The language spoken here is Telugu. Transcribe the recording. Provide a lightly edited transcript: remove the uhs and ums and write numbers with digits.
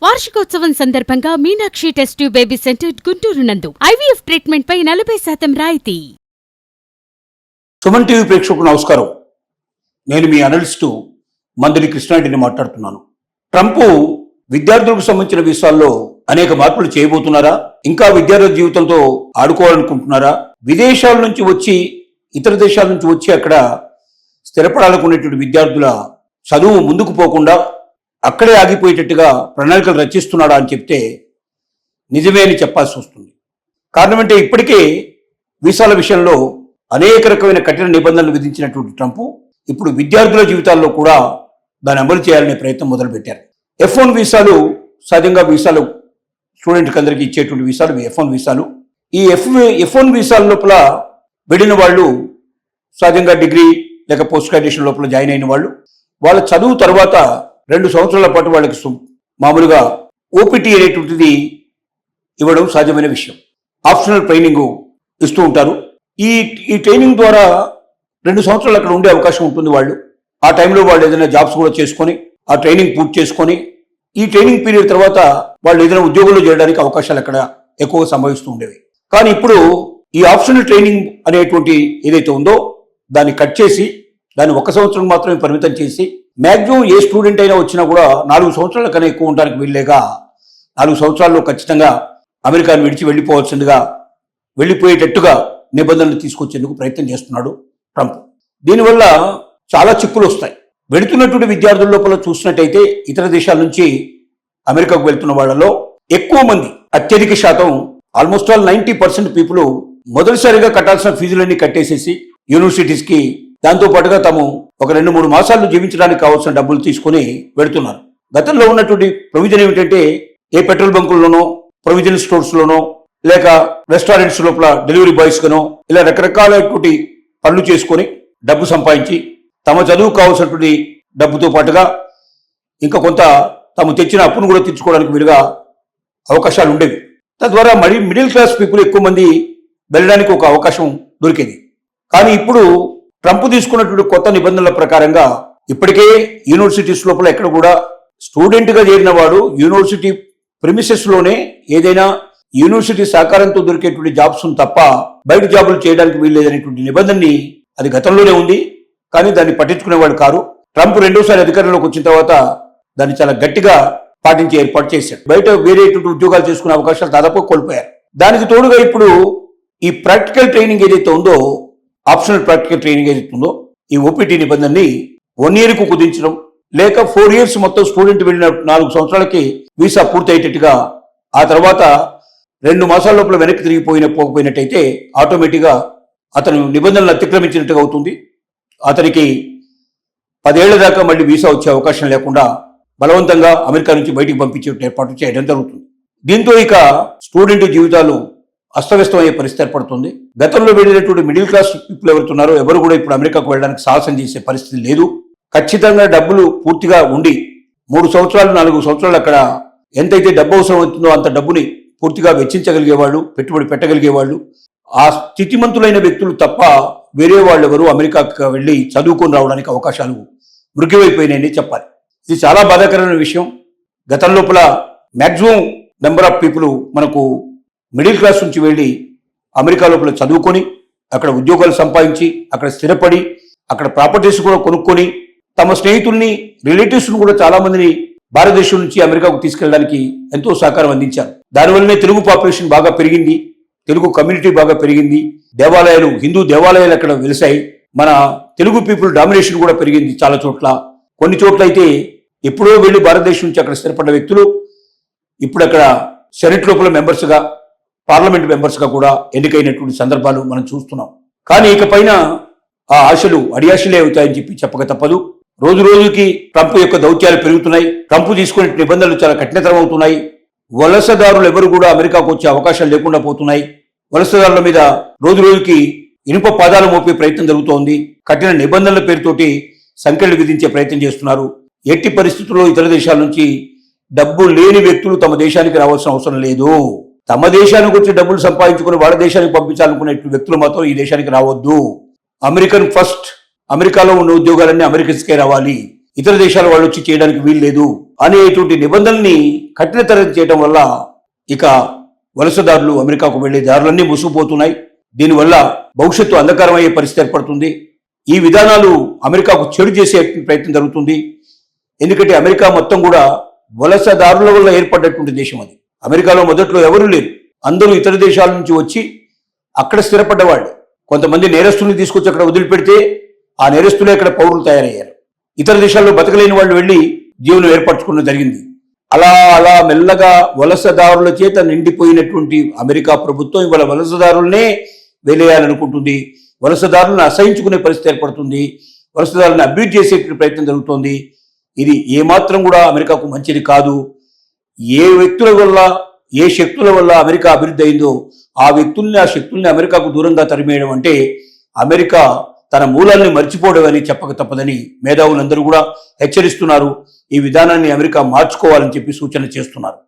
వార్షికోత్సవం సందర్భంగా Meenakshi test tube baby centre Guntur నందు ఐవీఎఫ్ ట్రీట్మెంట్ పై 40% రాయితీ. సుమన్ టీవీ ప్రేక్షకులకు నమస్కారం. నేను మీ అనలిస్టు మందలి కృష్ణారెడ్డిని మాట్లాడుతున్నాను. ట్రంప్ విద్యార్థులకు సంబంధించిన విషయాల్లో అనేక మార్పులు చేయబోతున్నారా? ఇంకా విద్యార్థుల జీవితంతో ఆడుకోవాలనుకుంటున్నారా? విదేశాల నుంచి వచ్చి ఇతర దేశాల నుంచి వచ్చి అక్కడ స్థిరపడాలనుకునేటువంటి విద్యార్థుల చదువు ముందుకు పోకుండా అక్కడే ఆగిపోయేటట్టుగా ప్రణాళికలు రచిస్తున్నాడా అని చెప్తే నిజమే అని చెప్పాల్సి వస్తుంది. కారణం అంటే ఇప్పటికే వీసాల విషయంలో అనేక రకమైన కఠిన నిబంధనలు విధించినటువంటి ట్రంప్ ఇప్పుడు విద్యార్థుల జీవితాల్లో కూడా దాన్ని అమలు చేయాలనే ప్రయత్నం మొదలుపెట్టారు. F1 వీసాలు సహజంగా వీసాలు స్టూడెంట్కి అందరికీ ఇచ్చేటువంటి వీసాలు F1 వీసాలు. ఈ F1 వీసాల లోపల వెళ్ళిన వాళ్ళు సహజంగా డిగ్రీ లేక పోస్ట్ గ్రాడ్యుయేషన్ లోపల జాయిన్ అయిన వాళ్ళు వాళ్ళ చదువు తర్వాత 2 సంవత్సరాల పాటు వాళ్ళకి మామూలుగా ఓపీటీ అనేటువంటిది ఇవ్వడం సహజమైన విషయం. ఆప్షనల్ ట్రైనింగ్ ఇస్తూ ఉంటారు. ఈ ట్రైనింగ్ ద్వారా 2 సంవత్సరాలు అక్కడ ఉండే అవకాశం ఉంటుంది. వాళ్ళు ఆ టైంలో వాళ్ళు ఏదైనా జాబ్స్ కూడా చేసుకొని ఆ ట్రైనింగ్ పూర్తి చేసుకొని ఈ ట్రైనింగ్ పీరియడ్ తర్వాత వాళ్ళు ఏదైనా ఉద్యోగంలో చేయడానికి అవకాశాలు అక్కడ ఎక్కువగా సంభవిస్తూ ఉండేవి. కానీ ఇప్పుడు ఈ ఆప్షనల్ ట్రైనింగ్ అనేటువంటి ఏదైతే ఉందో దాన్ని కట్ చేసి దాన్ని 1 సంవత్సరం మాత్రమే పరిమితం చేసి మ్యాక్సిమం ఏ స్టూడెంట్ అయినా వచ్చినా కూడా 4 సంవత్సరాల కన్నా ఎక్కువ ఉండడానికి వీల్లేగా 4 సంవత్సరాల్లో ఖచ్చితంగా అమెరికాను విడిచి వెళ్ళిపోయేటట్టుగా నిబంధనలు తీసుకొచ్చేందుకు ప్రయత్నం చేస్తున్నాడు ట్రంప్. దీనివల్ల చాలా చిక్కులు వస్తాయి. వెళుతున్నటువంటి విద్యార్థుల లోపల చూసినట్టయితే ఇతర దేశాల నుంచి అమెరికాకు వెళ్తున్న వాళ్ళలో ఎక్కువ మంది అత్యధిక శాతం ఆల్మోస్ట్ ఆల్ 90% పీపుల్ మొదటిసారిగా కట్టాల్సిన ఫీజులన్నీ కట్టేసేసి యూనివర్సిటీస్కి దాంతో పాటుగా తాము ఒక 2-3 మాసాలు జీవించడానికి కావాల్సిన డబ్బులు తీసుకుని వెళుతున్నారు. గతంలో ఉన్నటువంటి ప్రొవిజన్ ఏమిటంటే ఏ పెట్రోల్ బంకుల్లోనో ప్రొవిజన్ స్టోర్స్ లోనో లేక రెస్టారెంట్స్ లోపల డెలివరీ బాయ్స్ గానో ఇలా రకరకాలైనటువంటి పనులు చేసుకొని డబ్బు సంపాదించి తమ చదువు కావాల్సినటువంటి డబ్బుతో పాటుగా ఇంకా కొంత తాము తెచ్చిన అప్పును కూడా తీర్చుకోవడానికి వీలుగా అవకాశాలు ఉండేవి. తద్వారా మిడిల్ క్లాస్ పీపుల్ ఎక్కువ మంది వెళ్ళడానికి ఒక అవకాశం దొరికేది. కానీ ఇప్పుడు ట్రంప్ తీసుకున్నటువంటి కొత్త నిబంధనల ప్రకారంగా ఇప్పటికే యూనివర్సిటీస్ లోపల ఎక్కడ కూడా స్టూడెంట్ గా చేరిన వాడు యూనివర్సిటీ ప్రిమిసెస్ లోనే ఏదైనా యూనివర్సిటీ సహకారంతో దొరికేటువంటి జాబ్స్ తప్ప బయట జాబులు చేయడానికి వీల్లేదనేటువంటి నిబంధనని అది గతంలోనే ఉంది. కానీ దాన్ని పట్టించుకునేవాడు కారు. ట్రంప్ రెండోసారి అధికారంలోకి వచ్చిన తర్వాత దాన్ని చాలా గట్టిగా పాటించి ఏర్పాటు చేశాడు. బయట వేరేటువంటి ఉద్యోగాలు చేసుకునే అవకాశాలు దాదాపు కోల్పోయారు. దానికి తోడుగా ఇప్పుడు ఈ ప్రాక్టికల్ ట్రైనింగ్ ఏదైతే ఉందో ఆప్షనల్ ప్రాక్టికల్ ట్రైనింగ్ ఏదైతే ఉందో ఈ ఓపీటీ నిబంధనని 1 year కు కుదించడం లేక 4 years మొత్తం స్టూడెంట్ వెళ్ళిన 4 సంవత్సరాలకి వీసా పూర్తి అయ్యేటట్టుగా ఆ తర్వాత 2 మాసాల లోపల వెనక్కి పోకపోయినట్టయితే ఆటోమేటిక్గా అతను నిబంధనలు అతిక్రమించినట్టుగా అవుతుంది. అతనికి 10 ఏళ్ల దాకా మళ్ళీ వీసా వచ్చే అవకాశం లేకుండా బలవంతంగా అమెరికా నుంచి బయటికి పంపించే ఏర్పాటు చేయడం జరుగుతుంది. దీంతో ఇక స్టూడెంట్ జీవితాలు అస్తవ్యస్తమయ్యే పరిస్థితి ఏర్పడుతుంది. గతంలో వెళ్ళినటువంటి మిడిల్ క్లాస్ పీపుల్ ఎవరుతున్నారో ఎవరు కూడా ఇప్పుడు అమెరికాకు వెళ్ళడానికి సాహసం చేసే పరిస్థితి లేదు. ఖచ్చితంగా డబ్బులు పూర్తిగా ఉండి 3 సంవత్సరాలు 4 సంవత్సరాలు అక్కడ ఎంతైతే డబ్బు అవసరం అవుతుందో అంత డబ్బుని పూర్తిగా వెచ్చించగలిగేవాళ్ళు, పెట్టుబడి పెట్టగలిగేవాళ్ళు, ఆ స్థితిమంతులైన వ్యక్తులు తప్ప వేరే వాళ్ళు ఎవరు అమెరికాకు వెళ్ళి చదువుకొని రావడానికి అవకాశాలు మృగ్యమైపోయినాయని చెప్పాలి. ఇది చాలా బాధాకరమైన విషయం. గతం లోపల మ్యాక్సిమం నెంబర్ ఆఫ్ పీపుల్ మనకు మిడిల్ క్లాస్ నుంచి వెళ్ళి అమెరికా లోపల చదువుకొని అక్కడ ఉద్యోగాలు సంపాదించి అక్కడ స్థిరపడి అక్కడ ప్రాపర్టీస్ కూడా కొనుక్కొని తమ స్నేహితుల్ని రిలేటివ్స్ను కూడా చాలా మందిని భారతదేశం నుంచి అమెరికాకు తీసుకెళ్ళడానికి ఎంతో సహకారం అందించారు. దానివల్లనే తెలుగు పాపులేషన్ బాగా పెరిగింది, తెలుగు కమ్యూనిటీ బాగా పెరిగింది, దేవాలయాలు హిందూ దేవాలయాలు అక్కడ వెలిసాయి, మన తెలుగు పీపుల్ డామినేషన్ కూడా పెరిగింది చాలా చోట్ల. కొన్ని చోట్ల అయితే ఎప్పుడో వెళ్ళి భారతదేశం నుంచి అక్కడ స్థిరపడ్డ వ్యక్తులు ఇప్పుడు అక్కడ సెనెట్ లోపల మెంబర్స్గా పార్లమెంట్ మెంబర్స్గా కూడా ఎన్నికైనటువంటి సందర్భాలు మనం చూస్తున్నాం. కానీ ఇకపైన ఆ ఆశలు అడియాశలే అవుతాయని చెప్పక తప్పదు. రోజు రోజుకి ట్రంప్ యొక్క దౌత్యాలు పెరుగుతున్నాయి. ట్రంప్ తీసుకునే నిబంధనలు చాలా కఠినతరం అవుతున్నాయి. వలసదారులు ఎవరు కూడా అమెరికాకు వచ్చే అవకాశాలు లేకుండా పోతున్నాయి. వలసదారుల మీద రోజు రోజుకి ఇనుప పాదాలు మోపే ప్రయత్నం జరుగుతోంది. కఠిన నిబంధనల పేరుతోటి సంఖ్యలు విధించే ప్రయత్నం చేస్తున్నారు. ఎట్టి పరిస్థితుల్లో ఇతర దేశాల నుంచి డబ్బు లేని వ్యక్తులు తమ దేశానికి రావాల్సిన అవసరం లేదు. తమ దేశానికి వచ్చి డబ్బులు సంపాదించుకుని వాళ్ళ దేశానికి పంపించాలనుకునే వ్యక్తులు మాత్రం ఈ దేశానికి రావద్దు. అమెరికన్ ఫస్ట్, అమెరికాలో ఉన్న ఉద్యోగాలన్నీ అమెరికన్స్కే రావాలి. ఇతర దేశాల వాళ్ళు వచ్చి చేయడానికి వీలు లేదు అనేటువంటి నిబంధనల్ని కఠినతరం చేయడం వల్ల ఇక వలసదారులు అమెరికాకు వెళ్లే దారులన్నీ మూసుకుపోతున్నాయి. దీనివల్ల భవిష్యత్తు అంధకారమయ్యే పరిస్థితి ఏర్పడుతుంది. ఈ విధానాలు అమెరికాకు చెడు చేసే ప్రయత్నం జరుగుతుంది. ఎందుకంటే అమెరికా మొత్తం కూడా వలసదారుల వల్ల ఏర్పడ్డటువంటి దేశం అది. అమెరికాలో మొదట్లో ఎవరూ లేరు, అందరూ ఇతర దేశాల నుంచి వచ్చి అక్కడ స్థిరపడ్డవాళ్ళు. కొంతమంది నేరస్తుల్ని తీసుకొచ్చి అక్కడ వదిలిపెడితే ఆ నేరస్తులే అక్కడ పౌరులు తయారయ్యారు. ఇతర దేశాల్లో బతకలేని వాళ్ళు వెళ్లి జీవనం ఏర్పరచుకోవడం జరిగింది. అలా అలా మెల్లగా వలసదారుల చేత నిండిపోయినటువంటి అమెరికా ప్రభుత్వం ఇవాళ వలసదారులనే వెలేయాలనుకుంటుంది. వలసదారులను అసహించుకునే పరిస్థితి ఏర్పడుతుంది. వలసదారులను అభివృద్ధి చేసే ప్రయత్నం జరుగుతోంది. ఇది ఏమాత్రం కూడా అమెరికాకు మంచిది కాదు. ఏ వ్యక్తుల వల్ల, ఏ శక్తుల వల్ల అమెరికా అభివృద్ధి అయిందో ఆ వ్యక్తుల్ని, ఆ శక్తుల్ని అమెరికాకు దూరంగా తరిమేయడం అంటే అమెరికా తన మూలాల్ని మర్చిపోవడం అని చెప్పక తప్పదని మేధావులందరూ కూడా హెచ్చరిస్తున్నారు. ఈ విధానాన్ని అమెరికా మార్చుకోవాలని చెప్పి సూచన చేస్తున్నారు.